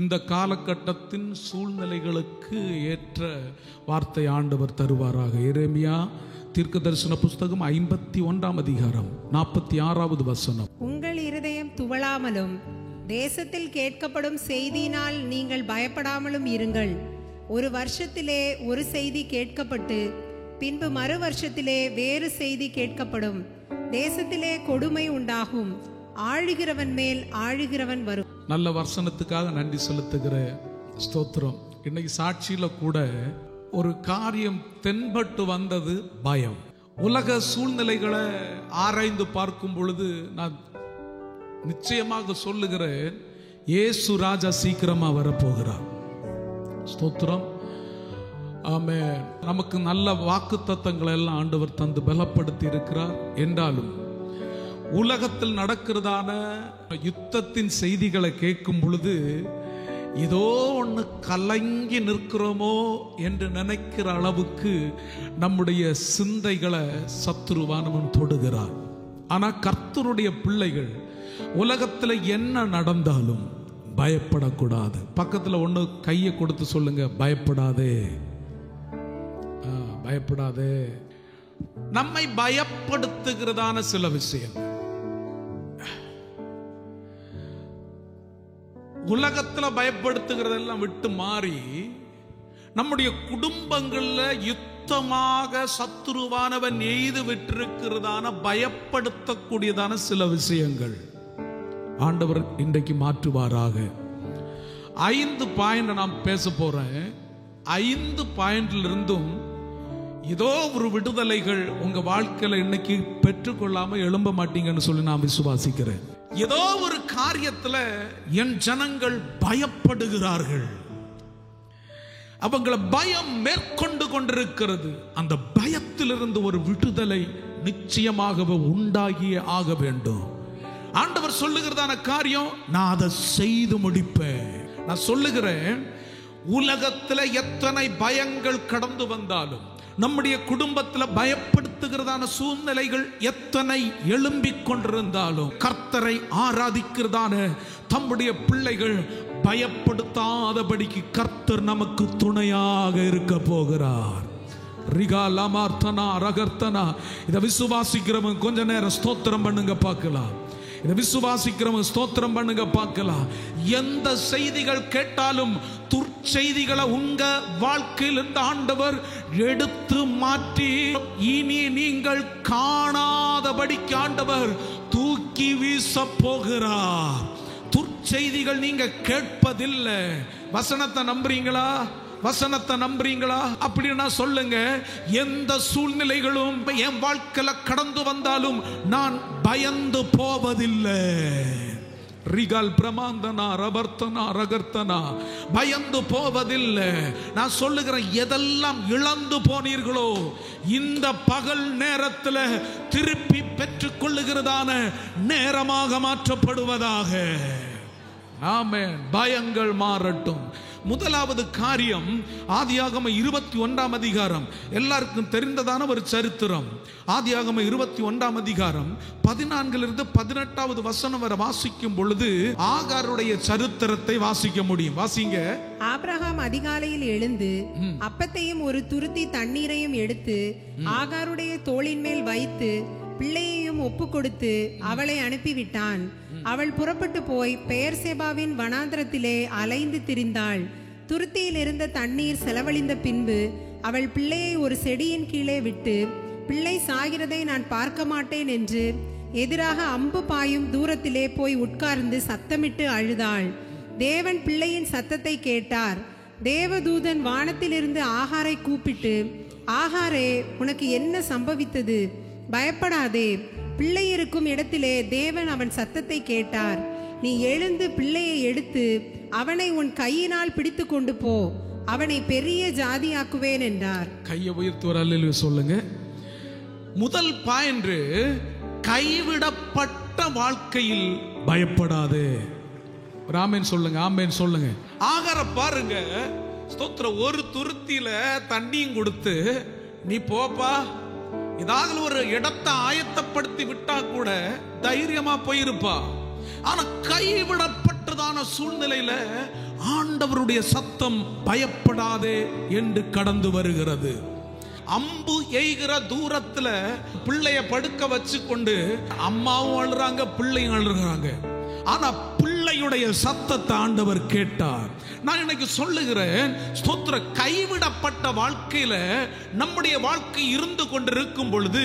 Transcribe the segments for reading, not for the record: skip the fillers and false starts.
இந்த காலகட்டத்தின் சூழ்நிலைகளுக்கு ஏற்ற வார்த்தை ஆண்டவர் தருவாராக. எரேமியா தீர்க்கதரிசன புஸ்தகம் 51 அதிகாரம் 46வது வசனம். உங்கள் இருதயம் துவளாமலும் தேசத்தில் கேட்கப்படும் செய்தியினால் நீங்கள் பயப்படாமலும் இருங்கள். ஒரு வருஷத்திலே ஒரு செய்தி கேட்கப்பட்டு பின்பு மறு வருஷத்திலே வேறு செய்தி கேட்கப்படும். தேசத்திலே கொடுமை உண்டாகும். ஆளுகிறவன் மேல் ஆளுகிறவன் வரும். நல்ல வசனத்துக்காக நன்றி செலுத்துகிற ஸ்தோத்திரம். இன்னைக்கு சாட்சியில கூட ஒரு காரியம் தென்பட்டு வந்தது, பயம். உலக சூழ்நிலைகளை ஆராய்ந்து பார்க்கும் பொழுது நான் நிச்சயமாக சொல்லுகிறேன், இயேசு ராஜா சீக்கிரமா வரப்போகிறார். ஸ்தோத்திரம். ஆமென். நமக்கு நல்ல வாக்கு தத்தங்களை எல்லாம் ஆண்டவர் தந்து பலப்படுத்தி இருக்கிறார். என்றாலும் உலகத்தில் நடக்கிறதான யுத்தத்தின் செய்திகளை கேட்கும் பொழுது ஏதோ ஒன்று கலங்கி நிற்கிறோமோ என்று நினைக்கிற அளவுக்கு நம்முடைய சிந்தைகளை சத்துருவானவன் தொடுகிறார். ஆனா கர்த்தருடைய பிள்ளைகள் உலகத்தில் என்ன நடந்தாலும் பயப்படக்கூடாது. பக்கத்தில் ஒன்று கையை கொடுத்து சொல்லுங்க, பயப்படாதே, பயப்படாதே. நம்மை பயப்படுத்துகிறதான சில விஷயம் உலகத்துல பயப்படுத்துகிறதெல்லாம் விட்டு மாறி நம்முடைய குடும்பங்கள்ல யுத்தமாக சத்துருவானவன் எய்து விட்டிருக்கிறதான பயப்படுத்தக்கூடியதான சில விஷயங்கள் ஆண்டவர் இன்றைக்கு மாற்றுவாராக. 5 பாயிண்ட் நான் பேச போறேன். 5 பாயிண்ட்ல இருந்தும் ஏதோ ஒரு விடுதலைகள் உங்க வாழ்க்கையில இன்னைக்கு பெற்றுக்கொள்ளாம எழும்ப மாட்டீங்கன்னு சொல்லி நான் விசுவாசிக்கிறேன். ஏதோ ஒரு காரியத்துல என் ஜனங்கள் பயப்படுகிறார்கள், அவங்கள பயம் மேற்கொண்டு கொண்டிருக்கிறது. அந்த பயத்திலிருந்து ஒரு விடுதலை நிச்சயமாகவே உண்டாகியே ஆக வேண்டும். ஆண்டவர் சொல்லுகிறதான காரியம் நான் அதை செய்து முடிப்பேன். நான் சொல்லுகிறேன், உலகத்துல எத்தனை பயங்கள் கடந்து வந்தாலும், நம்முடைய குடும்பத்தில் பயப்படுத்துகிறதான சூழ்நிலைகள் எத்தனை எழும்பிக் கொண்டிருந்தாலும், கர்த்தரை ஆராதிக்கிறதான தம்முடைய பிள்ளைகள் பயப்படுத்தாதபடிக்கு கர்த்தர் நமக்கு துணையாக இருக்க போகிறார். இதை விசுவாசிக்கிறவங்க கொஞ்ச நேரம் ஸ்தோத்திரம் பண்ணுங்க பார்க்கலாம். இதை விசுவாசிக்கிறவங்க ஸ்தோத்திரம் பண்ணுங்க பார்க்கலாம். எந்த செய்திகள் கேட்டாலும் துர்ச்செய்திகளை உங்க வாழ்க்கையில் இந்த ஆண்டவர் எடுத்து மாற்றி இனி நீங்கள் காணாதபடிக்கு ஆண்டவர் தூக்கி வீச போகிறார். துர்ச்செய்திகள் நீங்க கேட்பதில்லை. வசனத்தை நம்புறீங்களா? வசனத்தை நம்புறீங்களா? அப்படின்னா சொல்லுங்க, எந்த சூழ்நிலைகளும் என் வாழ்க்கையில கடந்து வந்தாலும் நான் பயந்து போவதில்லை. ரிகால் பிரமாந்தனா ரபர்த்தனா ரகர்த்தனா, பயந்து போவதில்லை. நான் சொல்லுகிறேன், எதெல்லாம் இழந்து போனீர்களோ இந்த பகல் நேரத்தில் திருப்பி பெற்றுக் கொள்ளுகிறதான நேரமாக மாற்றப்படுவதாக. ஆமென். பயங்கள் மாறட்டும். முதலாவது காரியம், ஆதியாகமம் 21 அதிகாரம், எல்லாருக்கும் தெரிந்ததான ஒரு சரித்திரம். ஆதியாகமம் 21 அதிகாரம் 14 18வது வசனம் வரை வாசிக்கும் பொழுது ஆகாருடைய சரித்திரத்தை வாசிக்க முடியும். வாசிங்க. ஆபிரகாம் அதிகாலையில் எழுந்து அப்பத்தையும் ஒரு துருத்தி தண்ணீரையும் எடுத்து ஆகாருடைய தோளின் மேல் வைத்து பிள்ளையையும் ஒப்பு கொடுத்து அவளை அனுப்பிவிட்டான். அவள் புறப்பட்டு போய் பெயர்சேபாவின் வனாந்திரத்திலே அலைந்து திரிந்தாள். துருத்தியில் இருந்த தண்ணீர் செலவழிந்த பின்பு அவள் பிள்ளையை ஒரு செடியின் கீழே விட்டு, பிள்ளை சாகிறதை நான் பார்க்க மாட்டேன் என்று எதிராக அம்பு பாயும் தூரத்திலே போய் உட்கார்ந்து சத்தமிட்டு அழுதாள். தேவன் பிள்ளையின் சத்தத்தை கேட்டார். தேவதூதன் வானத்திலிருந்து ஆகாரை கூப்பிட்டு, ஆகாரே, உனக்கு என்ன சம்பவித்தது? பயப்படாதே, பிள்ளை இருக்கும் இடத்திலே தேவன் அவன் சத்தத்தை கேட்டார். நீ எழுந்து பிள்ளையை எடுத்து அவனை உன் கையினால் பிடித்து கொண்டு போ, அவனை பெரிய ஜாதியாக்குவேன் என்றார். கையை உயர்த்தி ஒரு அல்லேலூயா சொல்லுங்க. முதல் பாயிண்ட், கைவிடப்பட்ட வாழ்க்கையில் பயப்படாதே. ஆமென் சொல்லுங்க, ஆமென் சொல்லுங்க. ஆகார பாருங்க, ஸ்தோத்திரம். ஒரு துருத்தியில தண்ணியும் கொடுத்து நீ போப்பா, ஏதாவது ஒரு இடத்தை ஆயத்தப்படுத்தி விட்டா கூட தைரியமா போயிருப்பா. ஆனா கைவிடப்பட்ட இப்படிப்பட்டதான சூழ்நிலையில ஆண்டவருடைய சத்தம் பயப்படாதே என்று கடந்து வருகிறது. அம்பு எய்கிற தூரத்துல பிள்ளைய படுக்க வச்சு கொண்டு அம்மாவும் அழுறாங்க, பிள்ளையும் அழுறாங்க. ஆனா பிள்ளையுடைய சத்தத்தை ஆண்டவர் கேட்டார். நான் இன்னைக்கு சொல்லுகிறேன், ஸ்தோத்திர, கைவிடப்பட்ட வாழ்க்கையில நம்முடைய வாழ்க்கை இருந்து கொண்டிருக்கும் பொழுது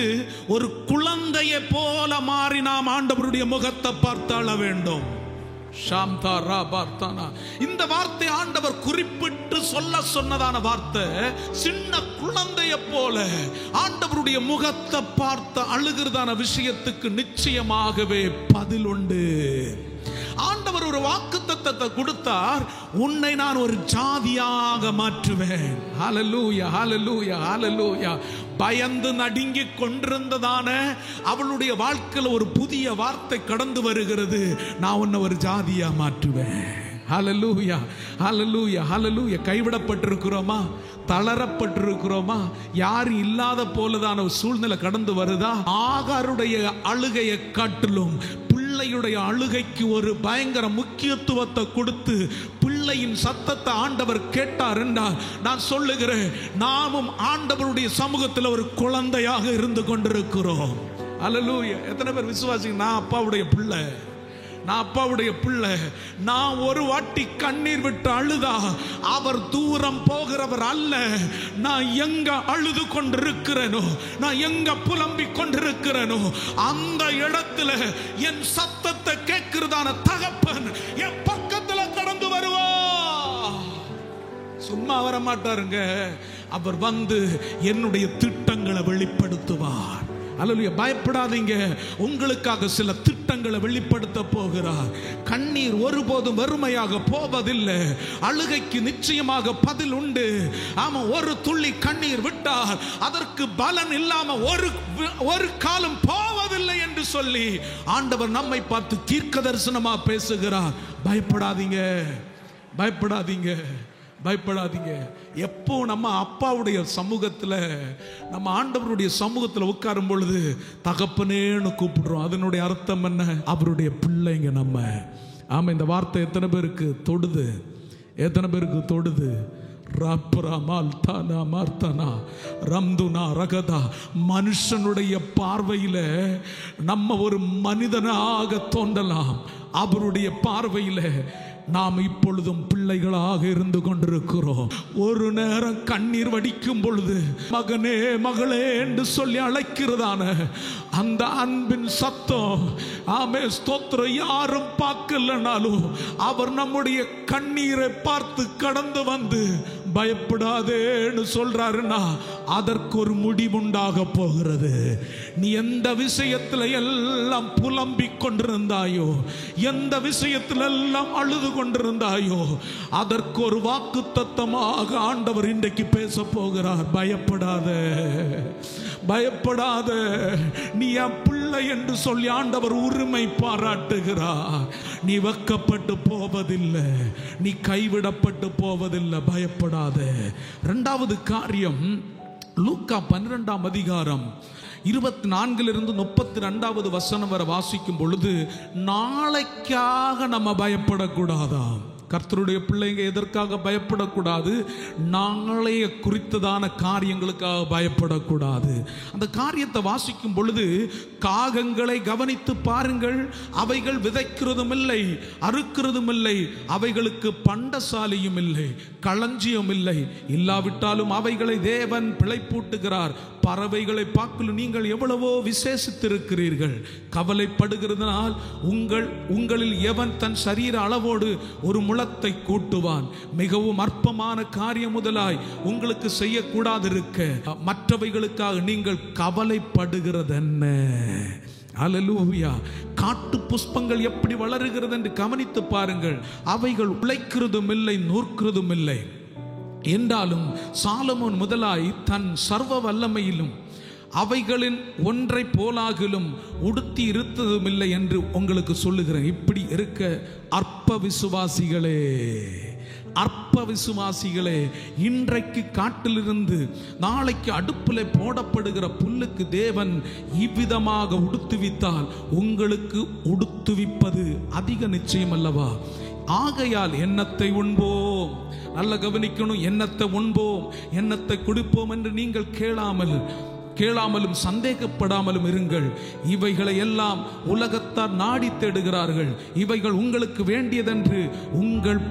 ஒரு குழந்தையை போல மாறி நாம் ஆண்டவருடைய முகத்தை பார்த்தாள வேண்டும். இந்த வார்த்தை ஆண்டவர் குறிப்பிட்டு சொல்ல சொன்னதான வார்த்தை. சின்ன குழந்தைய போல ஆண்டவருடைய முகத்தை பார்த்து அழுகிறதான விஷயத்துக்கு நிச்சயமாகவே பதில் உண்டு. ஆண்டவர் ஒரு வாக்குத்தத்தத்தை கொடுத்தார், உன்னை நான் ஒரு ஜாதியாக மாற்றுவேன். ஹல்லேலூயா, ஹல்லேலூயா, ஹல்லேலூயா. பயந்து நடுங்கி கொண்டிருந்ததான அவளுடைய வாழ்க்கையில் ஒரு புதிய வார்த்தை கடந்து வருகிறது, நான் உன்னை ஒரு ஜாதியா மாற்றுவேன். ஹல்லேலூயா, ஹல்லேலூயா, ஹல்லேலூயா. கைவிடப்பட்டிருக்கிறோமா? தளரப்பட்டிருக்கிறோமா? யாரும் இல்லாத போலதான சூழ்நிலை கடந்து வருதா? ஆகாருடைய அழுகையை காட்டிலும் பிள்ளையுடைய அழுகைக்கு ஒரு பயங்கர முக்கியத்துவத்தை கொடுத்து பிள்ளையின் சத்தத்தை ஆண்டவர் கேட்டார் என்றால், நான் சொல்லுகிறேன், நாமும் ஆண்டவருடைய சமூகத்தில் ஒரு குழந்தையாக இருந்து கொண்டிருக்கிறோம். அல்லேலூயா. எத்தனை பேர் விசுவாசிங்க? நான் அப்பாவுடைய பிள்ளை, நான் அப்பாவுடைய பிள்ளை. நான் ஒரு வாட்டி கண்ணீர் விட்டு அழுதா அவர் தூரம் போகிறவர் அல்ல. நான் எங்க அழுது கொண்டிருக்கிறேனோ, நான் எங்க புலம்பிக் கொண்டிருக்கிறேனோ, அந்த இடத்துல என் சத்தத்தை கேட்கிறதான தகப்பன் என் பக்கத்துல கடந்து வருவா. சும்மா வர மாட்டாருங்க. அவர் வந்து என்னுடைய திட்டங்களை வெளிப்படுத்துவார். அல்லேலூயா. பயப்படாதீங்க, உங்களுக்காக சில திட்டங்களை வெளிப்படுத்த போகிறார். கண்ணீர் ஒருபோதும் வெறுமையாக போவதில்லை. அழுகைக்கு நிச்சயமாக பதில் உண்டு. ஆமா, ஒரு துள்ளி கண்ணீர் விட்டால் அதற்கு பலன் இல்லாம ஒரு காலம் போவதில்லை என்று சொல்லி ஆண்டவர் நம்மை பார்த்து தீர்க்க தரிசனமா பேசுகிறார். பயப்படாதீங்க, பயப்படாதீங்க, பயப்படாதீங்க. எப்போ நம்ம அப்பாவுடைய சமூகத்தில், நம்ம ஆண்டவருடைய சமூகத்தில் உட்காரும் பொழுது தகப்பனேன்னு கூப்பிடுறோம். அதனுடைய அர்த்தம் என்ன? அவருடைய பிள்ளைங்க நம்ம. ஆமாம், இந்த வார்த்தை எத்தனை பேருக்கு தொடுது? எத்தனை பேருக்கு தொடுது? மனுஷனுடைய பார்வையில் நம்ம ஒரு மனிதனாக தோன்றலாம். அவருடைய பார்வையில் நாம் இப்பொழுதும் பிள்ளைகளாக இருந்து கொண்டிருக்கிறோம். ஒரு நேரம் கண்ணீர் வடிக்கும் பொழுது மகனே மகளே என்று சொல்லி அழைக்கிறதான அந்த அன்பின் சத்தம், ஆமே ஸ்தோத்திரம், யாரும் பார்க்கலனாலும் அவர் நம்முடைய கண்ணீரை பார்த்து கடந்து வந்து பயப்படாதேன்னு சொல்றாருன்னா அதற்கு ஒரு முடிவுண்டாக போகிறது. நீ எந்த விஷயத்துல எல்லாம் புலம்பிக் கொண்டிருந்தாயோ, எந்த விஷயத்துல எல்லாம் அழுது கொண்டிருந்தாயோ, அதற்கு ஒரு வாக்குத்தத்தமாக ஆண்டவர் இன்றைக்கு பேச போகிறார். பயப்படாத, பயப்படாத, நீ என் பிள்ளை என்று சொல்லி ஆண்டவர் உரிமை பாராட்டுகிறார். நீ வெக்கப்பட்டு போவதில்லை, நீ கைவிடப்பட்டு போவதில்லை. பயப்படாத. இரண்டாவது காரியம், லூக்கா 12ஆம் அதிகாரம் 24 32 வசனம் வரை வாசிக்கும் பொழுது, நாளைக்காக நம்ம பயப்படக்கூடாதாம். கர்த்தருடைய பிள்ளைங்க எதற்காக பயப்படக்கூடாது? நாளைய குறித்ததான காரியங்களுக்காக பயப்படக்கூடாது. அந்த காரியத்தை வாசிக்கும் பொழுது, காகங்களை கவனித்து பாருங்கள், அவைகள் விதைக்கிறதும் இல்லை, அறுக்கிறதும் இல்லை, அவைகளுக்கு பண்டசாலியும் இல்லை, களஞ்சியம் இல்லை, இல்லாவிட்டாலும் அவைகளை தேவன் பிழைப்பூட்டுகிறார். பறவைகளை பார்க்கலும் நீங்கள் எவ்வளவோ விசேஷித்திருக்கிறீர்கள். கவலைப்படுகிறதுனால் உங்களில் எவன் தன் சரீர அளவோடு ஒரு முளத்தை கூட்டுவான்? மிகவும் அற்பமான காரியம் முதலாய் உங்களுக்கு செய்யக்கூடாதிருக்க மற்றவைகளுக்காக நீங்கள் கவலைப்படுகிறது என்ன? அல்லேலூயா. காட்டு புஷ்பங்கள் எப்படி வளருகிறது என்று கவனித்து பாருங்கள். அவைகள் உழைக்கிறதும் இல்லை, நூற்கிறதும் இல்லை. என்றாலும் சாலமோன் முதலாய் தன் சர்வ வல்லமையிலும் அவைகளின் ஒன்றை போலாகிலும் உடுத்தி இருத்ததும் இல்லை என்று உங்களுக்கு சொல்லுகிறேன். இப்படி இருக்க அற்ப விசுவாசிகளே, அற்ப விசுவாசிகளே, இன்றைக்கு காட்டிலிருந்து நாளைக்கு அடுப்பில் போடப்படுகிற புல்லுக்கு தேவன் இவ்விதமாக உடுத்துவித்தால் உங்களுக்கு உடுத்துவிப்பது அதிக நிச்சயம் அல்லவா? ஆகையால் எண்ணத்தை உண்போம். நல்ல கவனிக்கணும், எண்ணத்தை உண்போம், எண்ணத்தை குடிப்போம் என்று நீங்கள் கேளாமலும் சந்தேகப்படாமலும் இருங்கள். இவைகளை எல்லாம் உலகத்தார் நாடி தேடுகிறார்கள். இவைகள் உங்களுக்கு வேண்டியதென்று உங்கள்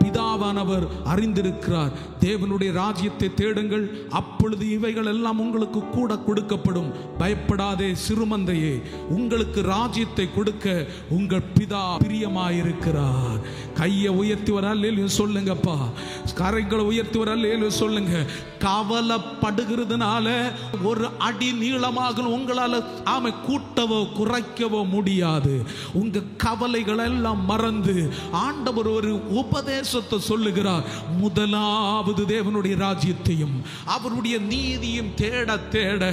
பிதாவானவர் அறிந்திருக்கிறார். தேவனுடைய ராஜ்யத்தை தேடுங்கள், அப்பொழுது இவைகள் எல்லாம் உங்களுக்கு கூட கொடுக்கப்படும். பயப்படாதே சிறுமந்தையே, உங்களுக்கு ராஜ்யத்தை கொடுக்க உங்கள் பிதா பிரியமாயிருக்கிறார். கையை உயர்த்தி வர அல்லேலூயா சொல்லுங்கப்பா. கரைகளை உயர்த்தி வர அல்லேலூயா சொல்லுங்க. கவலைப்படுகிறதுனால ஒரு அடி நீளமாக உங்களால் கூட்டவோ குறைக்கவோ முடியாது. உங்க கவலைகள் எல்லாம் மறந்து ஆண்டவர் ஒரு உபதேசத்தை சொல்லுகிறார். முதலாவது தேவனுடைய ராஜ்யத்தையும் அவருடைய நீதியும் தேட தேட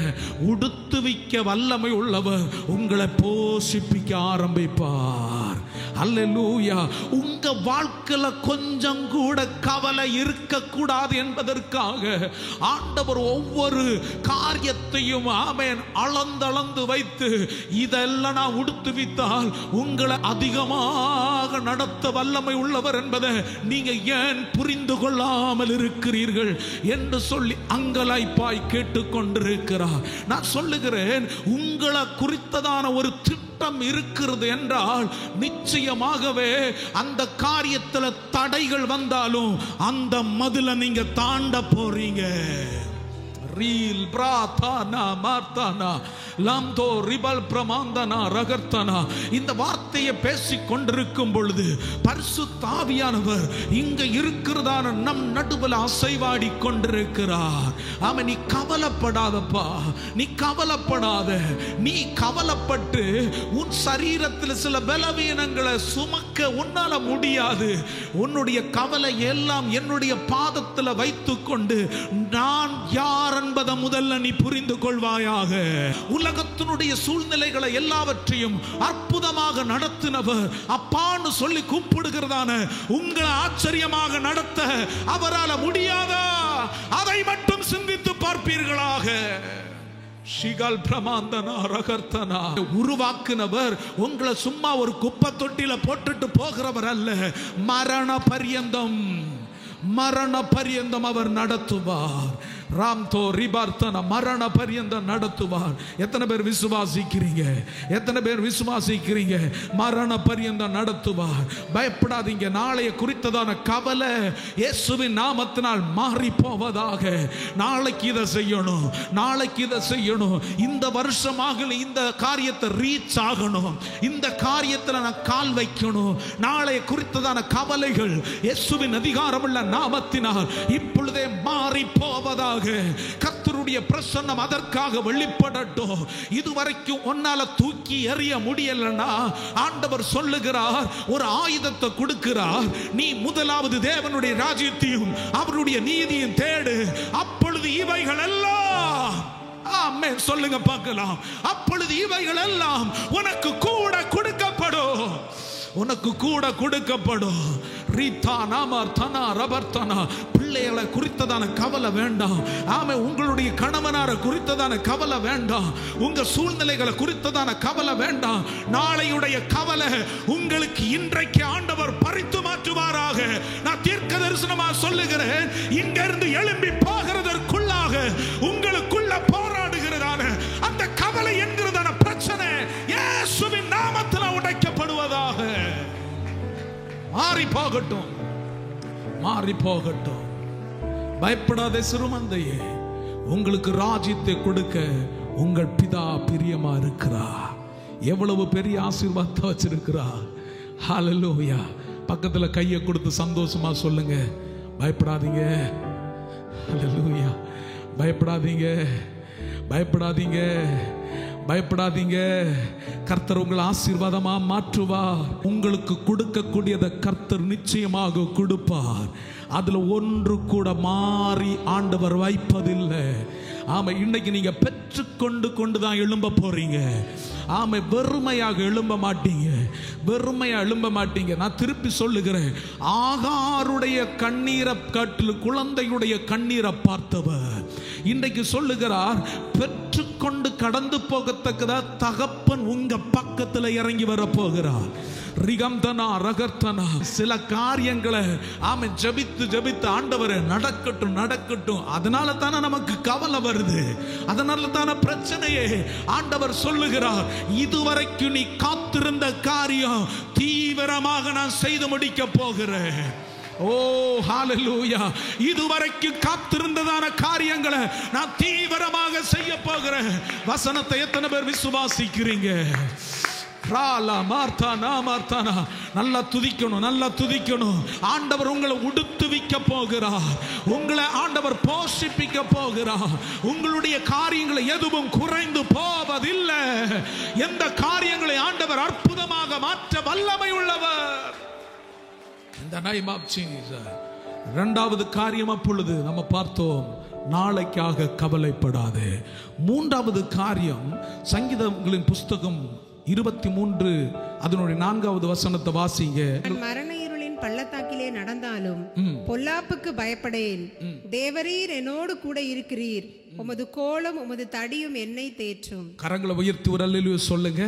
உடுத்துவிக்க வல்லமை உள்ளவர் உங்களை போஷிப்பிக்க ஆரம்பிப்பார். அல்லேலூயா. உங்க வாழ்க்கையில கொஞ்சம் கூட கவலை இருக்கக்கூடாது என்பதற்காக ஆண்டவர் ஒவ்வொரு காரியத்தையும் ஆமென் அளந்தளந்து வைத்து இதெல்லாம் நான் உடுத்துவித்தால் உங்களை அதிகமாக நடத்த வல்லமை உள்ளவர் என்பதை நீங்க ஏன் புரிந்து கொள்ளாமல் இருக்கிறீர்கள் என்று சொல்லி அங்கலாய்ப்பாய் கேட்டுக்கொண்டிருக்கிறார். நான் சொல்லுகிறேன், உங்களை குறித்ததான ஒரு திட்டம் இருக்கிறது என்றால் நிச்சயமாகவே அந்த காரியத்தில் தடைகள் வந்தாலும் அந்த மதிலை நீங்க தாண்ட போறீங்க. ரீல் பிரார்த்தனா மார்த்தனா லாம்தோ ரிபல் பிரமாந்தனா ரகர்த்தனா. இந்த வார்த்தையை பேசிக் கொண்டிருக்கும் பொழுது பரிசுத்த ஆவியானவர் இங்க இருக்கிறதான நம் நடுவில் அசைவாடி கொண்டிருக்கிறார். ஆமா, நீ கவலைப்படாதப்பா, நீ கவலைப்படாத. நீ கவலைப்பட்டு உன் சரீரத்தில் சில பலவீனங்களை சுமக்க உன்னால முடியாது. உன்னுடைய கவலை எல்லாம் என்னுடைய பாதத்தில் வைத்துக் கொண்டு நான் யார் என்பதை முதல்ல நீ புரிந்து கொள்வாயாக. உலகத்தினுடைய சூழ்நிலைகளை எல்லாவற்றையும் அற்புதமாக நடத்தினவர் அப்பான்னு சொல்லி கூப்பிடுகிறதான உங்களை ஆச்சரியமாக நடத்த அவரால் முடியாதா? அதை மட்டும் சிந்தித்து பார்ப்பீர்களாக. உருவாக்குனவர் உங்களை சும்மா ஒரு குப்பை தொட்டில போட்டுட்டு போகிறவர் அல்ல. மரண பரியந்தம் அவர் நடத்துவார். ராம்தோ ரிபார்த்தன மரண பரியந்தம் நடத்துவார். எத்தனை பேர் விசுவாசிக்கிறீங்க? எத்தனை பேர் விசுவாசிக்கிறீங்க? மரண பரியந்தம் நடத்துவார். பயப்படாதீங்க. நாளைய குறித்ததான கவலை இயேசுவின் நாமத்தினால் மாறி போவதாக. நாளைக்கு இதை செய்யணும், நாளைக்கு இதை செய்யணும், இந்த வருஷமாக இந்த காரியத்தை ரீச் ஆகணும், இந்த காரியத்தில் நான் கால் வைக்கணும். நாளைய குறித்ததான கவலைகள் இயேசுவின் அதிகாரமுள்ள நாமத்தினால் இப்பொழுதே மாறி போவதாக. கர்த்தருடைய பிரசன்னம் அதற்காக வெளிப்படட்டும். இதுவரைக்கும் உன்னால தூக்கி எறிய முடியலன்னா ஆண்டவர் சொல்லுகிறார், ஒரு ஆயுதத்தை கொடுக்கிறார். நீ முதலாவது தேவனுடைய ராஜ்யத்தையும் அவருடைய நீதியும் தேடு, அப்பொழுது இவைகள் எல்லாம் ஆமென் சொல்லுங்க பார்க்கலாம். அப்பொழுது இவைகள் எல்லாம் உனக்கு கூட கொடுக்கப்படும், உனக்கு கூட கொடுக்கப்படும். பிள்ளைகளை குறித்ததான கவலை வேண்டாம். ஆமே, உங்களுடைய கணவனார குறித்ததான கவலை வேண்டாம். உங்க சூழ்நிலைகளை குறித்ததான கவலை வேண்டாம். நாளையுடைய கவலை உங்களுக்கு இன்றைக்கு ஆண்டவர் பறித்து மாற்றுவாராக. நான் தீர்க்க தரிசனமா சொல்லுகிறேன், இங்கிருந்து எழும்பி போகிறதற்குள்ளாக உங்களுக்குள்ள போராடுகிறதான அந்த கவலை என்கிறதான பிரச்சனை இயேசுவின் நாமத்தில் உடைக்கப்படுவதாக. மாறி போகட்டும், மாறி போகட்டும். பயப்படாத சிறுமந்தையே, உங்களுக்கு ராஜ்யத்தை கொடுக்க உங்கள் பிதா பிரியமா இருக்கிறார். எவ்வளவு பெரிய ஆசீர்வாதத்தை வச்சிருக்கிறார். ஹல்லேலூயா. பக்கத்துல கையை கொடுத்து சந்தோஷமா சொல்லுங்க, பயப்படாதீங்க. ஹல்லேலூயா. பயப்படாதீங்க, பயப்படாதீங்க, பயப்படாதீங்க. கர்த்தர் உங்களை ஆசீர்வாதமா மாற்றுவார். உங்களுக்கு கொடுக்கக்கூடியதை கர்த்தர் நிச்சயமாக கொடுப்பார். அதுல ஒன்று கூட மாறி ஆண்டவர் வைப்பதில்லை. ஆமா, இன்னைக்கு நீங்க பெற்றுக்கொண்டு கொண்டுதான் எழும்ப போறீங்க. ஆமா, வெறுமையாக எழும்ப மாட்டீங்க, வெறுமையா எழும்ப மாட்டீங்க. நான் திருப்பி சொல்லுகிறேன், ஆகாருடைய கண்ணீரை காட்டிலும் குழந்தையுடைய கண்ணீரை பார்த்தவர் இன்றைக்கு சொல்லுகிறார், பெற்றுக்கொண்டு கடந்து போகத்தக்கதா தகப்பன் உங்க பக்கத்துல இறங்கி வர போகிறார். ரிகம்தனா ரகர்த்தனா. சில காரியங்களை ஆமென் ஜெபித்து ஜெபித்து ஆண்டவரே நடக்கட்டும் நடக்கட்டும், அதனால தானே நமக்கு கவலை வருது, அதனால தானே பிரச்சனையே. ஆண்டவர் சொல்லுகிறார், இதுவரைக்கும் நீ காத்திருந்த காரியம் தீவிரமாக நான் செய்து முடிக்க போகிறேன். ஓ ஹalleluya. இதுவரைக்கும் காத்திருந்ததான காரியங்களை நான் தீவிரமாக செய்ய போகிறேன். வசனத்தை எத்தனை பேர் விசுவாசிக்கிறீங்க? நல்லா துதிக்கணும், நல்லா துதிக்கணும். ஆண்டவர் உங்களை உடுத்துவிக்க போகிறார், உங்களை ஆண்டவர் போஷிப்பிக்க போகிறார். உங்களுடைய காரியங்களை எதுவும் குறைந்து போவதில்லை. எந்த காரியங்களை ஆண்டவர் அற்புதமாக மாற்ற வல்லமை உள்ளவர். இந்த name of Jesus. இரண்டாவது காரியம் அப்பொழுது நம்ம பார்த்தோம், நாளைக்காக கவலைப்படாதே. மூன்றாவது காரியம், சங்கீதங்களின் புஸ்தகம் 23 அதனுடைய 4வது வசனத்தை வாசிங்க. மரண இருளின் பள்ளத்தாக்கிலே நடந்தாலும் பொல்லாப்புக்கு பயப்படேன், தேவரீர் என்னோடு கூட இருக்கிறீர், உமது கோலும் உமது தடியும் என்னை தேற்றும். கரங்களை உயர்த்தி ஒரு அல்லேலூயா சொல்லுங்க.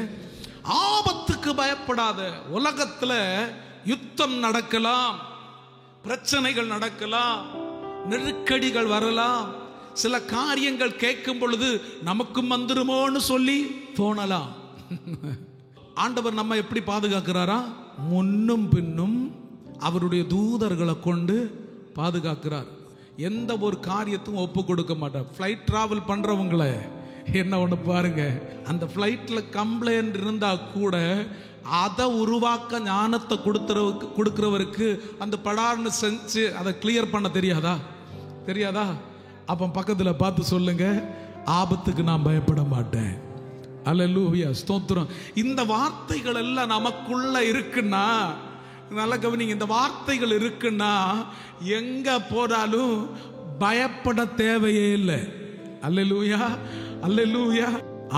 ஆபத்துக்கு பயப்படாத. உலகத்துல யுத்தம் நடக்கலாம், பிரச்சனைகள் நடக்கலாம், நெருக்கடிகள் வரலாம், சில காரியங்கள் கேட்கும் பொழுது நமக்கும் வந்துருமோன்னு சொல்லி தோணலாம். ஆண்டவர் நம்ம எப்படி பாதுகாக்கிறாரா? முன்னும் பின்னும் அவருடைய தூதர்களை கொண்டு பாதுகாக்கிறார். எந்த ஒரு காரியத்தும் ஒப்பு கொடுக்க மாட்டார். ஃப்ளைட் டிராவல் பண்றவங்களை என்ன ஒன்று பாருங்க, அந்த ஃப்ளைட்ல கம்ப்ளைண்ட் இருந்தா கூட அதை உருவாக்க ஞானத்தை கொடுக்கிறவருக்கு அந்த படார்னு செஞ்சு அதை கிளியர் பண்ண தெரியாதா? அப்ப பக்கத்துல பார்த்து சொல்லுங்க, ஆபத்துக்கு நான் பயப்பட மாட்டேன். அல்லேலூயா, ஸ்தோத்திரம். இந்த வார்த்தைகள் எல்லாம் நமக்குள்ள இருக்குன்னா, நல்லா கவனிங்க, இந்த வார்த்தைகள் இருக்குன்னா எங்க போனாலும் பயப்பட தேவையே இல்லை. அல்லேலூயா, அல்லேலூயா.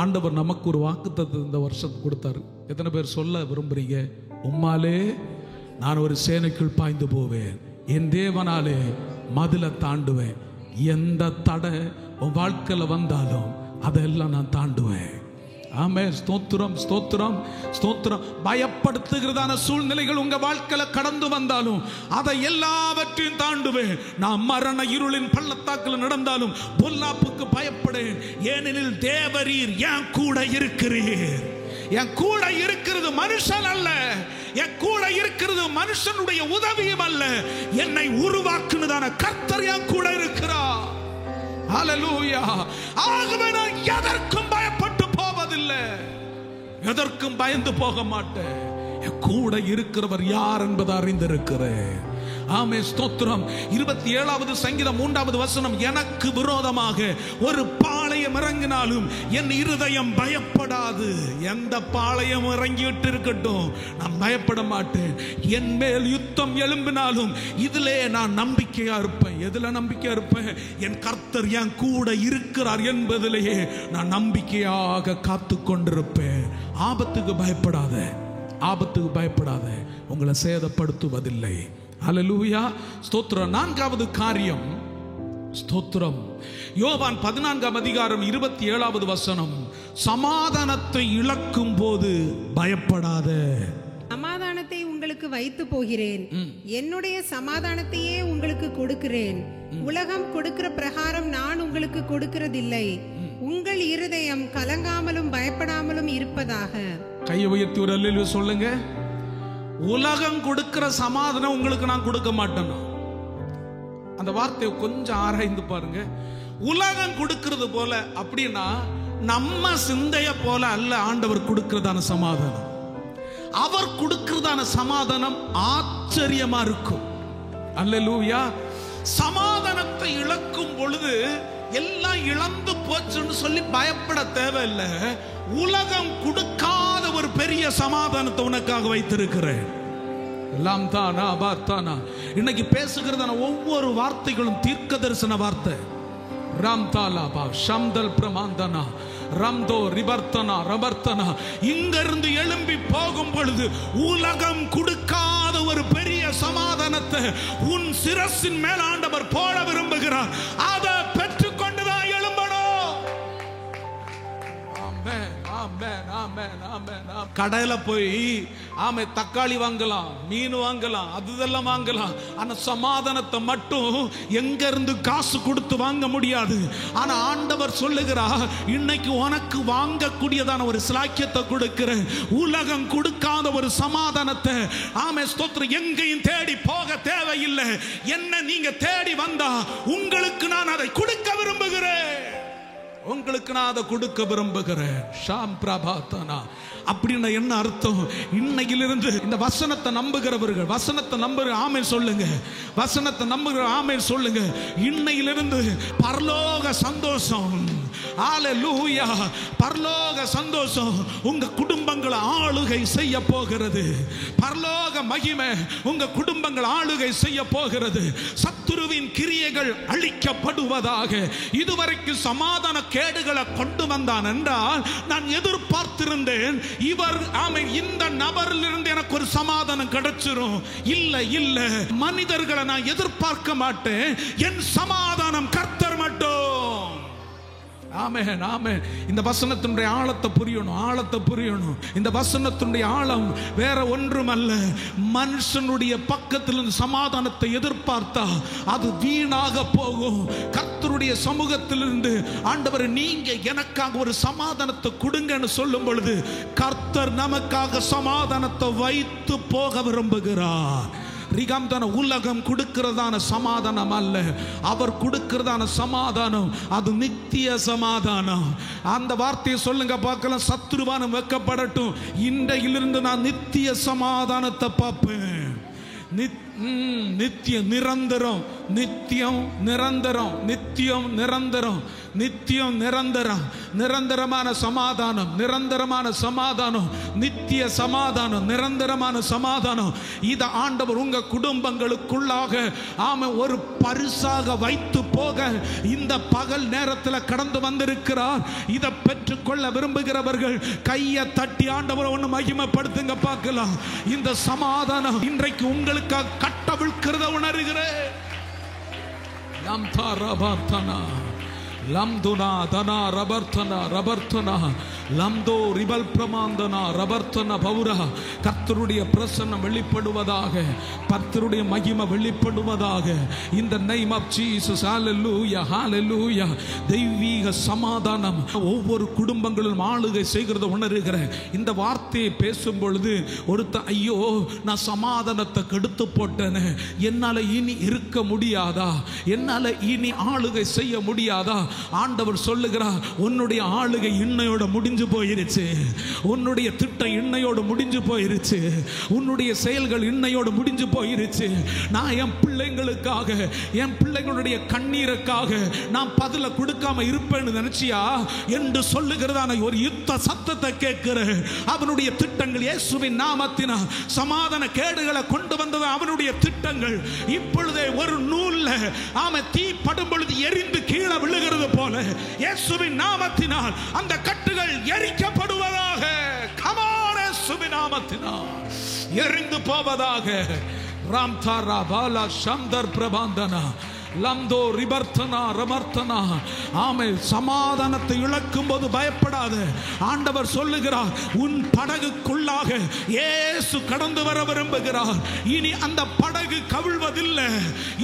ஆண்டவர் நமக்கு ஒரு வாக்குத்தத்தத்தை இந்த வருஷம் கொடுத்தாரு. எத்தனை பேர் சொல்ல விரும்புறீங்க? உம்மாலே நான் ஒரு சேனைக்குள் பாய்ந்து போவேன், என் தேவனாலே மதில தாண்டுவேன். எந்த தடை உன் வாழ்க்கையில வந்தாலும் அதெல்லாம் நான் தாண்டுவேன். ஆமென். ஸ்தோத்திரம், ஸ்தோத்திரம், ஸ்தோத்திரம். பயப்படுத்துகிறதான சூழ்நிலைகள் உங்க வாழ்க்கையில கடந்து வந்தாலும் அதை எல்லாவற்றையும் தாண்டுவேன். நான் மரண இருளின் பள்ளத்தாக்கில் நடந்தாலும் பொல்லாப்புக்கு பயப்படேன், ஏனெனில் தேவரீர் என் கூட இருக்கிறீர். என் கூட இருக்கிறது மனுஷன் அல்ல, என் கூட இருக்கிறது மனுஷனுடைய உதவியும் அல்ல, என்னை உருவாக்குனதான கர்த்தர் என் கூட இருக்கிறார். ஹalleluya. ஆகவே நான் எதற்கும் பயப்பட்டு போவதில்லை, எதற்கும் பயந்து போக மாட்டேன். என் கூட இருக்கிறவர் யார் என்பதை அறிந்திருக்கிறேன். ஆமென், ஸ்தோத்திரம். 27வது சங்கீதம் 3வது வசனம், எனக்கு விரோதமாக ஒரு பாளையம் இறங்கினாலும் என் இருதயம் பயப்படாது. எந்த பாளையம் இறங்கிவிட்டு இருக்கட்டும், நான் பயப்பட மாட்டேன். என் மேல் யுத்தம் எழும்பினாலும் இதிலே நான் நம்பிக்கையா இருப்பேன். எதுல நம்பிக்கையா இருப்பேன்? என் கர்த்தர் என் கூட இருக்கிறார் என்பதிலேயே நான் நம்பிக்கையாக காத்து கொண்டிருப்பேன். ஆபத்துக்கு பயப்படாத, ஆபத்துக்கு பயப்படாத, உங்களை சேதப்படுத்துவதில்லை. ஹல்லேலூயா, ஸ்தோத்திரம். 4வது காரியம், ஸ்தோத்திரம். யோவான் 14ஆம் அதிகாரம் 27வது வசனம், சமாதானத்தை இழக்கும் போது பயப்படாத. சமாதானத்தை உங்களுக்கு வைத்து போகிறேன், என்னுடைய சமாதானத்தையே உங்களுக்கு கொடுக்கிறேன். உலகம் கொடுக்கிற பிரகாரம் நான் உங்களுக்கு கொடுக்கிறதில்லை. உங்கள் இருதயம் கலங்காமலும் பயப்படாமலும் இருப்பதாக. கையை உயர்த்தி ஒரு அல்லேலூயா சொல்லுங்க. உலகம் கொடுக்கிற சமாதானம் உங்களுக்கு நான் கொடுக்க மாட்டேன். அந்த வார்த்தையை கொஞ்சம் ஆராய்ந்து பாருங்க. உலகம் கொடுக்கிறது போல அப்படின்னா நம்ம சிந்தைய போல அல்ல ஆண்டவர் கொடுக்கிறதான சமாதானம். அவர் கொடுக்கிறதான சமாதானம் ஆச்சரியமா இருக்கும். அல்லேலூயா. சமாதானத்தை இழக்கும் பொழுது எல்லாம் இழந்து போச்சுன்னு சொல்லி பயப்பட தேவையில்லை. உலகம் கொடுக்காத ஒரு பெரிய சமாதானத்தை உனக்காக வைத்திருக்கிறேன். எல்லாம் தானா பார்த்தானா. இன்னைக்கு பேசுகிறதான ஒவ்வொரு வார்த்தைகளும் தீர்க்க தரிசன வார்த்தை. ராம் தாலா பா ஷம்தல் பிரமாந்தனா ரம்தோ ரிபர்த்தனா ரபர்த்தனா. இங்கிருந்து எழும்பி போகும் பொழுது உலகம் கொடுக்காத ஒரு பெரிய சமாதானத்தை உன் சிரசின் மேல் ஆண்டவர் போட விரும்புகிறார். அதை பெற்றுக்கொண்டுதான் கடையில போய் ஆமை தக்காளி வாங்கலாம், மீன் வாங்கலாம், அதெல்லாம் வாங்கலாம். ஆனா சமாதானத்தை மட்டும் எங்க இருந்து காசு கொடுத்து வாங்க முடியாது. ஆனா ஆண்டவர் சொல்லுகிறார், இன்னைக்கு உனக்கு வாங்கக்கூடியதான ஒரு சிலாக்கியத்தை கொடுக்கிற, உலகம் கொடுக்காத ஒரு சமாதானத்தை ஆமே ஸ்தோத்திரம் எங்கேயும் தேடி போக தேவையில்லை. என்ன நீங்க தேடி வந்தா உங்களுக்கு நான் அதை கொடுக்க விரும்புகிறேன். உங்களுக்கு நான் அதை கொடுக்க விரும்புகிறேன். ஷாம் பிரபாத்தனா அப்படின்னா என்ன அர்த்தம்? இன்னையிலிருந்து இந்த வசனத்தை நம்புகிறவர்கள், வசனத்தை நம்புகிற ஆமென் சொல்லுங்க, வசனத்தை நம்புகிற ஆமென் சொல்லுங்க. இன்னையிலிருந்து பரலோக சந்தோஷம், ஹalleluya, பரலோக சந்தோஷம் உங்க குடும்பங்களை ஆளுகை செய்ய போகிறது. பரலோக மகிமை உங்க குடும்பங்கள் ஆளுகை செய்ய போகிறது. சத்துருவின் கிரியைகள் அழிக்கப்படுவதாக. இதுவரைக்கும் சமாதான கேடுகளை கொண்டு வந்தான் என்றால் நான் எதிர்பார்த்திருந்தேன், இவர் இந்த நபரிலிருந்து எனக்கு ஒரு சமாதானம் கிடைச்சிரும். இல்ல இல்ல, மனிதர்களை நான் எதிர்பார்க்க மாட்டேன், என் சமாதானம் கர்த்தர் மட்டும். ஆமென் ஆமென். இந்த வசனத்தினுடைய ஆழத்தை புரியணும், ஆழத்தை புரியணும். இந்த வசனத்தினுடைய ஆழம் வேற ஒன்றும் அல்ல. மனுஷனுடைய பக்கத்திலிருந்து சமாதானத்தை எதிர்பார்த்தா அது வீணாக போகும். கர்த்தருடைய சமூகத்திலிருந்து ஆண்டவர் நீங்க எனக்காக ஒரு சமாதானத்தை கொடுங்கன்னு சொல்லும் பொழுது கர்த்தர் நமக்காக சமாதானத்தை வைத்து போக விரும்புகிறார். உலகம் கொடுக்கிறதான சமாதானம் அல்ல, அவர் கொடுக்கிறதான சமாதானம் அது நித்திய சமாதானம். அந்த வார்த்தையை சொல்லுங்க பார்க்கலாம். சத்துருவானம் வெக்கப்படட்டும், இன்றையிலிருந்து நான் நித்திய சமாதானத்தை பார்ப்பேன். நித்திய நிரந்தரம், நித்தியம் நிரந்தரம், நித்தியம் நிரந்தரம், நித்தியம் நிரந்தரம், நிரந்தரமான சமாதானம், நிரந்தரமான சமாதானம், நித்திய சமாதானம், நிரந்தரமான சமாதானம். இத ஆண்டவர் உங்க குடும்பங்களுக்குள்ளாக ஆமென் ஒரு பரிசாக வைத்து போக இந்த பகல் நேரத்தில் கடந்து வந்திருக்கிறார். இதை பெற்றுக்கொள்ள விரும்புகிறவர்கள் கையை தட்டி ஆண்டவரை ஒன்று மகிமைப்படுத்துங்க பார்க்கலாம். இந்த சமாதானம் இன்றைக்கு உங்களுக்காக கட்டவிழ்க்கிறத உணர்கிறேன். லம்துனா தனா ரபர்த்தனா ரபர்த்தனா லம்தோ ரிபல் பிரமாந்தனா ரபர்த்தனா பௌரா. கர்த்தருடைய பிரசன்னம் வெளிப்படுவதாக, கர்த்தருடைய மகிமை வெளிப்படுவதாக. இந்த நேம் ஆஃப் ஜீசஸ். ஹalleluya ஹalleluya. தெய்வீக சமாதானம் ஒவ்வொரு குடும்பங்களிலும் ஆளுகை செய்கிறத உணர்கிறேன். இந்த வார்த்தையை பேசும் பொழுது ஒருத்தன் ஐயோ நான் சமாதானத்தை கெடுத்து போட்டேனே, என்னால இனி இருக்க முடியாதா, என்னால இனி ஆளுகை செய்ய முடியாதா? ஆண்டவர் சொல்லுகிறார், உன்னுடைய ஆளுகை இன்னையோட முடிஞ்சு போயிருச்சு, உன்னுடைய திட்டம் இன்னையோடு முடிஞ்சு போயிருச்சு, உன்னுடைய செயல்கள் இன்னையோடு முடிஞ்சு போயிருச்சு. நான் என் பிள்ளைங்களுக்காக, என் பிள்ளைங்களுடைய கண்ணீருக்காக நான் பதில கொடுக்காம இருப்பேன்னு நினைச்சியா என்று சொல்லுகிறதான ஒரு யுத்த சத்தத்தை கேட்கிறேன். அவனுடைய திட்டங்கள் இயேசுவின் நாமத்தினால் சமாதான கேடுகளை கொண்டு வந்தது அவனுடைய திட்டங்கள். இப்பொழுதே ஒரு நூல்ல தீ படும் பொழுது எரிந்து கீழே விழுகிறது போல இயேசுவின் நாமத்தினால் அந்த கட்டுகள் எரிக்கப்படுவதாக. கமான், இயேசுவின் நாமத்தினால் எரிந்து போவதாக. ராம் தாரா பாலா சந்தர் பிரபாந்தனா லம்தோ ரிபர்த்தனா ரமர்த்தனா. ஆமே, சமாதானத்தை இழக்கும் போது பயப்படாத. ஆண்டவர் சொல்லுகிறார், உன் படகுக்குள்ளாக இயேசு கடந்து வர விரும்புகிறார். இனி அந்த படகு கவிழ்வதில்லை,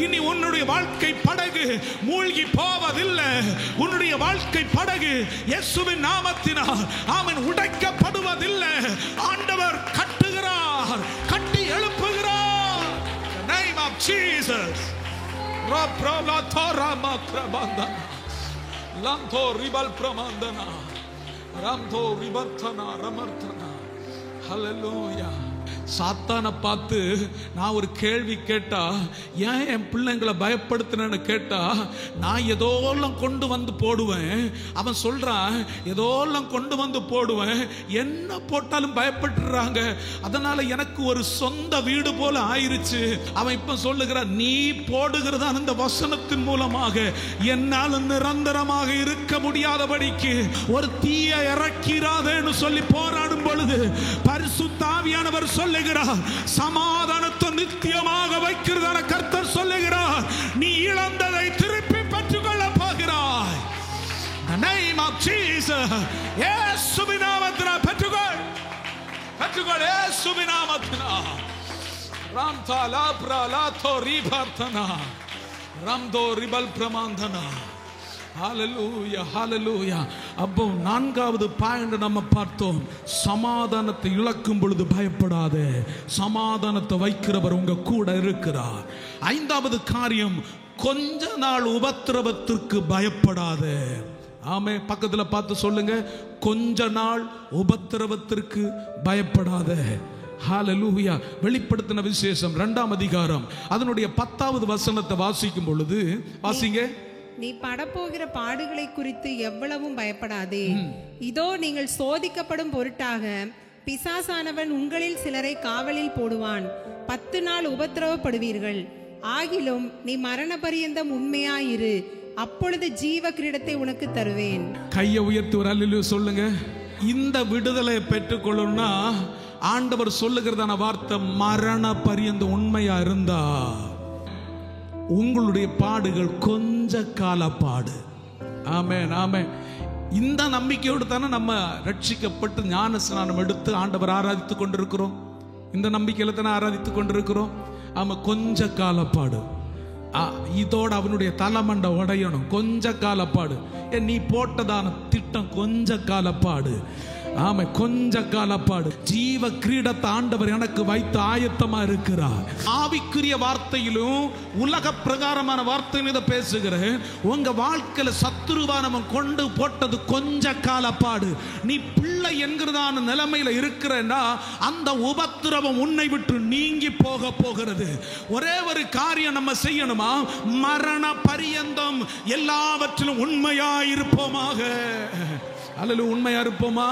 இனி உன்னுடைய வாழ்க்கை படகு மூழ்கி போவதில்லை. உன்னுடைய வாழ்க்கை படகு இயேசுவின் நாமத்தினால் ஆமென் உடைக்கப்படுவதில்லை. ஆண்டவர் கட்டுகிறார், கட்டி எழுப்புகிறார். The name of Jesus. Raprala Torama Krabanda Lamto Ribal Pramandana Ramto Ribartana Ramartana. Hallelujah. சாத்தானை பார்த்து நான் ஒரு கேள்வி கேட்டா, ஏன் என் பிள்ளைங்களை பயப்படுத்தினு கேட்டா, நான் ஏதோலாம் கொண்டு வந்து போடுவேன். அவன் சொல்றான், ஏதோலாம் கொண்டு வந்து போடுவேன், என்ன போட்டாலும் பயப்பட்டுறாங்க, அதனால எனக்கு ஒரு சொந்த வீடு போல ஆயிருச்சு. அவன் இப்ப சொல்லுகிறான், நீ போடுகிறதான் இந்த வசனத்தின் மூலமாக என்னால் நிரந்தரமாக இருக்க முடியாதபடிக்கு ஒரு தீயை இறக்கிறாதேன்னு சொல்லி போராடும் பொழுது பரிசுத்த ஆவியானவர் சொல்லுகிறார், சமாதானத்தை நித்தியமாக வைக்கிறதான கர்த்தர் சொல்லுகிறார், நீ இழந்ததை திருப்பி பெற்றுக்கொள்ள போகிறாய். The name of Jesus. இயேசுவின் நாமத்தில் பெற்றுக்கொள் இயேசுவின் நாமத்தினால். ராம் தாலா பிரலா தோரி பார்த்தனா ராம் தோ ரிபல் பிரமாந்தனா. ஹalleluya ஹalleluya. அப்போ நான்காவது பாயிண்ட் நம்ம பார்த்தோம், சமாதானத்தை இழக்கும் பொழுது பயப்படாதே, சமாதானத்தை வைக்கிறவர் உங்க கூட இருக்கிறார். ஐந்தாவது காரியம், கொஞ்ச நாள் உபத்திரவத்திற்கு பயப்படாதே. ஆமே, பக்கத்துல பார்த்து சொல்லுங்க, கொஞ்ச நாள் உபத்திரவத்திற்கு பயப்படாதே. ஹalleluya. வெளிப்படுத்தின விசேஷம் 2ஆம் அதிகாரம் அதனுடைய 10வது வசனத்தை வாசிக்கும் பொழுது, வாசிங்க. நீ படப்போகிற பாடுகளை குறித்து எவ்வளவும் பயப்படாதே. இதோ நீங்கள் சோதிக்கப்படும் பொருட்டாக பிசாசானவன் உங்களில் சிலரை காவலில் போடுவான். 10 நாள் உபத்திரவப்படுவீர்கள். ஆகிலும் நீ மரண பரியந்தம் உண்மையாயிரு, அப்பொழுது ஜீவ கிரீடத்தை உனக்கு தருவேன். கையை உயர்த்தி ஒரு அல்லேலூயா சொல்லுங்க. இந்த விடுதலை பெற்றுக்கொள்ளணும்னா ஆண்டவர் சொல்லுகிறதான வார்த்தை, மரண பரியந்தம் உண்மையா இருந்தா உங்களுடைய பாடுகள் கொஞ்ச கால பாடு. ஆமென் ஆமென். இந்த நம்பிக்கையோடு தானே நம்ம ரட்சிக்கப்பட்டு ஞான ஸ்நானம் எடுத்து ஆண்டவர் ஆராதித்துக் கொண்டிருக்கிறோம். இந்த நம்பிக்கையில தானே ஆராதித்துக் கொண்டிருக்கிறோம். ஆமா, கொஞ்ச கால பாடு. இதோட அவனுடைய தலைமண்டை உடையணும். கொஞ்ச கால பாடு. நீ போட்டதான திட்டம் கொஞ்ச கால பாடு. ஆமா, கொஞ்ச காலப்பாடு. ஜீவ கிரீடத்தை ஆண்டவர் எனக்கு வைத்து ஆயத்தமா இருக்கிறார். ஆவிக்குரிய வார்த்தையிலும் உலக பிரகாரமான வார்த்தையிலும் இதை பேசுகிறேன். உங்க வாழ்க்கையில சத்துருவானவன் கொண்டு போட்டது கொஞ்ச காலப்பாடு. நீ பிள்ளை என்கிறதான நிலைமையில இருக்கிறேன்னா அந்த உபத்திரவம் உன்னை விட்டு நீங்கி போக போகிறது. ஒரே ஒரு காரியம் நம்ம செய்யணுமா, மரண பரியந்தம் எல்லாவற்றிலும் உண்மையா இருப்போமாக. அல்லது உண்மையா இருப்போமா,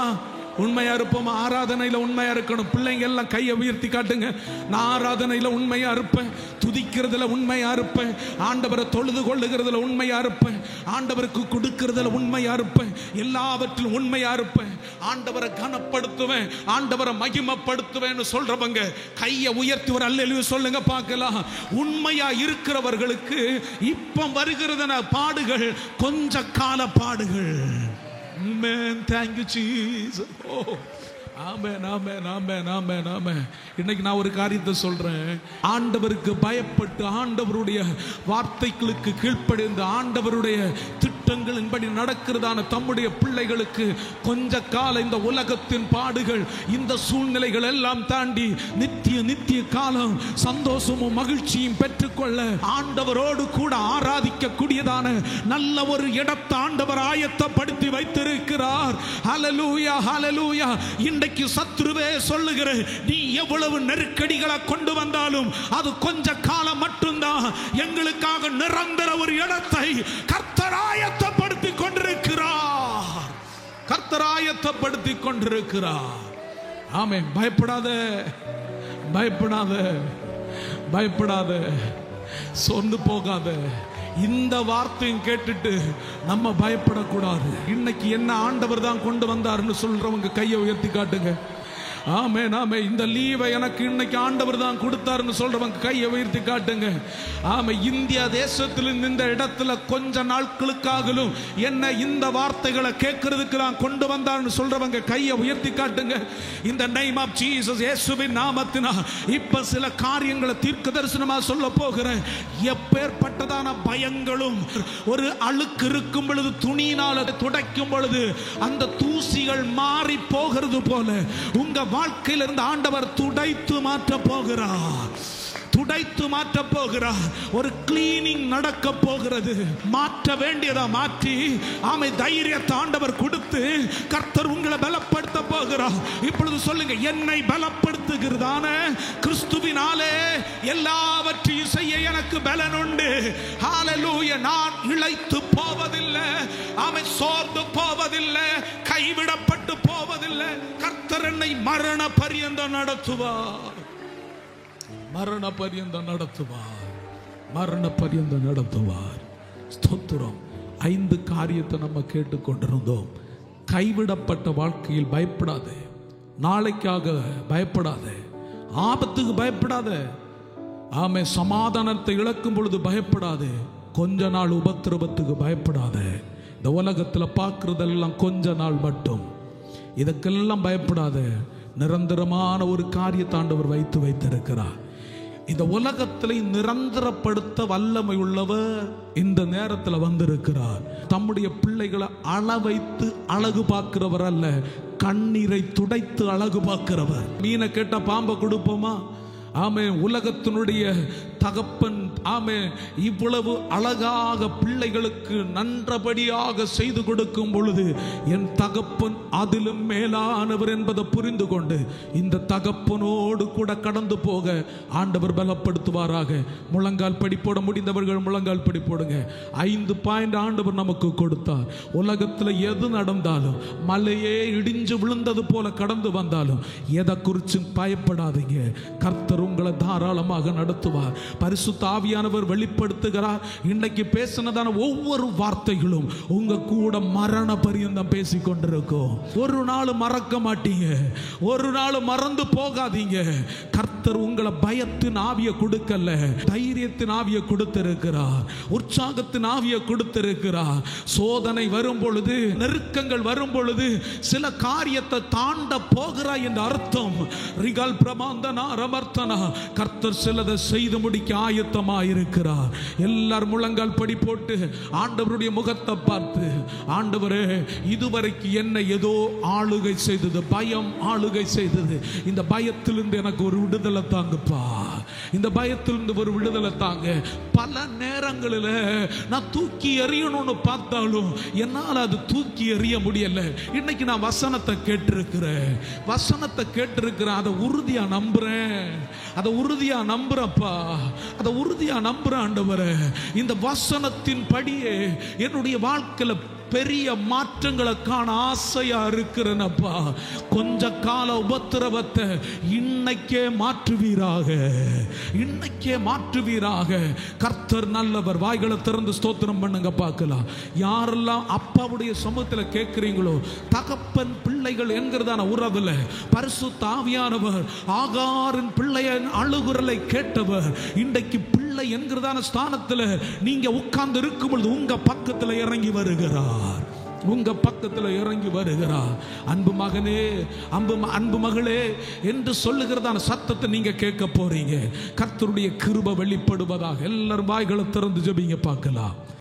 உண்மையா இருப்போமா? ஆராதனையில உண்மையா இருக்கணும். பிள்ளைங்க எல்லாம் கையை உயர்த்தி காட்டுங்க. நான் ஆராதனையில உண்மையா இருப்பேன், துதிக்கிறதுல உண்மையா இருப்பேன், ஆண்டவரை தொழுது கொள்ளுகிறதுல உண்மையா இருப்பேன், ஆண்டவருக்கு கொடுக்கிறதுல உண்மையா இருப்பேன், எல்லாவற்றிலும் உண்மையா இருப்பேன், ஆண்டவரை கனப்படுத்துவேன், ஆண்டவரை மகிமைப்படுத்துவேன்னு சொல்றவங்க கையை உயர்த்தி ஒரு அல்லேலூயா சொல்லுங்க பார்க்கலாம். உண்மையா இருக்கிறவர்களுக்கு இப்ப வருகிறதுன பாடுகள் கொஞ்ச கால பாடுகள். Amen. Thank you, Jesus. Oh. ஆமென் ஆமென் ஆமென் ஆமென் ஆமென். இன்னைக்கு நான் ஒரு காரியத்தை சொல்றேன். ஆண்டவருக்கு பயப்பட்டு ஆண்டவருடைய வார்த்தைகளுக்கு கீழ்ப்படிந்து ஆண்டவருடைய திட்டங்களின்படி நடக்கிறதான தம்முடைய பிள்ளைகளுக்கு கொஞ்ச கால இந்த உலகத்தின் பாடுகள், இந்த சூழ்நிலைகள் எல்லாம் தாண்டி நித்திய காலம் சந்தோஷமும் மகிழ்ச்சியும் பெற்றுக்கொள்ள ஆண்டவரோடு கூட ஆராதிக்க கூடியதான நல்ல ஒரு இடத்தை ஆண்டவர் ஆயத்தப்படுத்தி வைத்திருக்கிறார். ஹல்லேலூயா ஹல்லேலூயா. இன்றைக்கு சத்துருவே சொல்லுகிற, நீ எவ்வளவு நெருக்கடிகளை கொண்டு வந்தாலும் அது கொஞ்ச காலம் மட்டும்தான். எங்களுக்காக நிரந்தர ஒரு இடத்தை கர்த்தர் ஆயத்தப்படுத்தி கொண்டிருக்கிறார். கர்த்தர் ஆயத்தப்படுத்தி கொண்டிருக்கிறார். ஆமென். பயப்படாத, பயப்படாத, பயப்படாத, சொந்து போகாத. இந்த வார்த்தையும் கேட்டுட்டு நம்ம பயப்படக்கூடாது. இன்னைக்கு என்ன ஆண்டவர் தான் கொண்டு வந்தாருன்னு சொல்றவங்க கையை உயர்த்தி காட்டுங்க. ஆமென் ஆமென். இந்த லீவை எனக்கு இன்னைக்கு ஆண்டவர் தான் கொடுத்தாருன்னு சொல்றவங்க கையை உயர்த்தி காட்டுங்க. ஆமென். இந்திய தேசத்தில் இந்த இடத்துல கொஞ்ச நாட்களுக்காகலும் என்ன இந்த வார்த்தைகளை கேட்கறதுக்கு நான் கொண்டு வந்தாருன்னு சொல்றவங்க கையை உயர்த்தி காட்டுங்க. இந்த நேம் ஆஃப் ஜீசஸ், இயேசுவின் நாமத்தினால் இப்ப சில காரியங்களை தீர்க்க தரிசனமா சொல்ல போகிறேன். எப்பேற்பட்டதான பயங்களும் ஒரு அழுக்கு இருக்கும் பொழுது துணியினால் துடைக்கும் பொழுது அந்த தூசிகள் மாறி போகிறது போல உங்க வாழ்க்கையில் இருந்து ஆண்டவர் துடைத்து மாற்ற போகிறார். துடைத்து மாற்ற போகிறார். ஒரு கிளீனிங் நடக்க போகிறது. மாற்ற வேண்டியதா மாற்றி ஆமை தைரியத்தை ஆண்டவர் கொடுத்து கர்த்தர் உங்களை பலப்படுத்த போகிறார். இப்பொழுது சொல்லுங்க, என்னை பலப்படுத்துகிறதான கிறிஸ்துவினாலே எல்லாவற்றையும் செய்ய எனக்கு பலன் உண்டு. ஹல்லேலூயா. நான் இளைத்து போவதில்லை, ஆமை சோர்ந்து போவதில்லை, கைவிடப்பட்டு போவதில்லை. கர்த்தர் என்னை மரண பரியந்தம் நடத்துவார். மரண பரியந்தம் நடத்துவார். மரண பரியந்தம் நடத்துவார். ஸ்தோத்திரம். 5 காரியத்தை நம்ம கேட்டுக்கொண்டிருந்தோம். கைவிடப்பட்ட வாழ்க்கையில் பயப்படாதே, நாளைக்காக பயப்படாதே, ஆபத்துக்கு பயப்படாதே, ஆமே சமாதானத்தை இழக்கும் பொழுது பயப்படாதே, கொஞ்ச நாள் உபத்திரவத்துக்கு பயப்படாதே. இந்த உலகத்தில் பார்க்கறதெல்லாம் கொஞ்ச நாள் மட்டும், இதுக்கெல்லாம் பயப்படாதே. நிரந்தரமான ஒரு காரியத்தை ஆண்டவர் வைத்திருக்கிறார். இந்த உலகத்திலே நிரந்தரப்படுத்த வல்லமை உள்ளவர் இந்த நேரத்தில் வந்திருக்கிறார். தம்முடைய பிள்ளைகளை வைத்து அழகு பார்க்கிறவர் அல்ல, கண்ணீரை துடைத்து அழகு பார்க்கிறவர். மீனை கேட்ட பாம்பை கொடுப்போமா? ஆமே. உலகத்தினுடைய தகப்பன் ஆமே இவ்வளவு அழகாக பிள்ளைகளுக்கு நன்றபடியாக செய்து கொடுக்கும் பொழுது என் தகப்பன் அதிலும் மேலானவர் என்பதை புரிந்து கொண்டு இந்த தகப்பனோடு கூட கடந்து போக ஆண்டவர் பலப்படுத்துவாராக. முழங்கால் படி போட முடிந்தவர்கள் முழங்கால் படி போடுங்க. 5 பாயிண்ட் ஆண்டவர் நமக்கு கொடுத்தார். உலகத்தில் எது நடந்தாலும், மலையே இடிஞ்சு விழுந்தது போல கடந்து வந்தாலும் எதை குறித்து பயப்படாதீங்க. கர்த்தர் உங்களை தாராளமாக நடத்துவார். பரிசுத்த ஆவியானவர் வெளிப்படுத்துகிறார். இன்னைக்கு பேசினதான ஒவ்வொரு வார்த்தைகளும் உங்க கூட மரண பரியந்தம் பேசிக் கொண்டிருக்கும். ஒரு நாள் மறக்க மாட்டீங்க, ஒரு நாள் மறந்து போகாதீங்க. கர்த்தர் உங்களை பயத்தின் ஆவியை கொடுக்கல, தைரியத்தின் ஆவியை கொடுத்திருக்கிறார், உற்சாகத்தின் ஆவியை கொடுத்திருக்கிறார். சோதனை வரும் பொழுது, நெருக்கங்கள் வரும் பொழுது, சில காரியத்தை தாண்ட போகிறாய் என்ற அர்த்தம். ரிகல் பிரமாந்தனா ரமர்த்தனா, கர்த்தர் சிலதை செய்து முடிக்க ஆயத்தமாயிருக்கிறார். எல்லாரும் முழங்கால் படி போட்டு ஆண்டவருடைய முகத்தை பார்த்து, ஆண்டவரே இதுவரைக்கும் என்ன ஏதோ ஆளுகை செய்தது, பயம் ஆளுகை செய்தது, இந்த பயத்திலிருந்து எனக்கு ஒரு விடுதலை தாங்கப்பா, இந்த பயத்திலிருந்து ஒரு விடுதலை தாங்க. பல நேரங்களில் நான் தூக்கி எறியணும்னு பார்த்தாலும் என்னால் அது தூக்கி எறிய முடியல. இன்னைக்கு நான் வசனத்தை கேட்டிருக்கிறேன், வசனத்தை கேட்டிருக்கிறேன், அதை உறுதியா நம்புறேன், அதை உறுதியா நம்புறப்பா, அதை உறுதியா நம்புறேன். ஆண்டவரே இந்த வசனத்தின் படியே என்னுடைய வாழ்க்கையில பெரிய மாற்றங்களை காண ஆசையா இருக்கிறேனப்பா. கொஞ்ச கால உபத்திரவத்தை இன்னைக்கே மாற்றுவீராக, இன்னைக்கே மாற்றுவீராக. கர்த்தர் நல்லவர். வாய்களை திறந்து ஸ்தோத்திரம் பண்ணுங்க பார்க்கலாம். யாரெல்லாம் அப்பாவுடைய சமூகத்தில் கேட்கிறீங்களோ, தகப்பன் பிள்ளைகள் என்கிறதான உறவுல பரிசுத்த ஆவியானவர் ஆகாரின் பிள்ளையின் அழுகுரலை கேட்டவர் இன்றைக்கு பிள்ளை என்கிறதான ஸ்தானத்தில் நீங்க உட்கார்ந்து இருக்கும் பொழுது உங்க பக்கத்தில் இறங்கி வருகிறார், உங்க பக்கத்தில் இறங்கி வருகிறார். அன்பு மகனே, அன்பு மகளே என்று சொல்லுகிறதான சத்தத்தை நீங்க கேட்க போறீங்க. கர்த்தருடைய கிருபை வெளிப்படுவதாக. எல்லாரும் வாய்களை திறந்து ஜெபிங்க பார்க்கலாம்.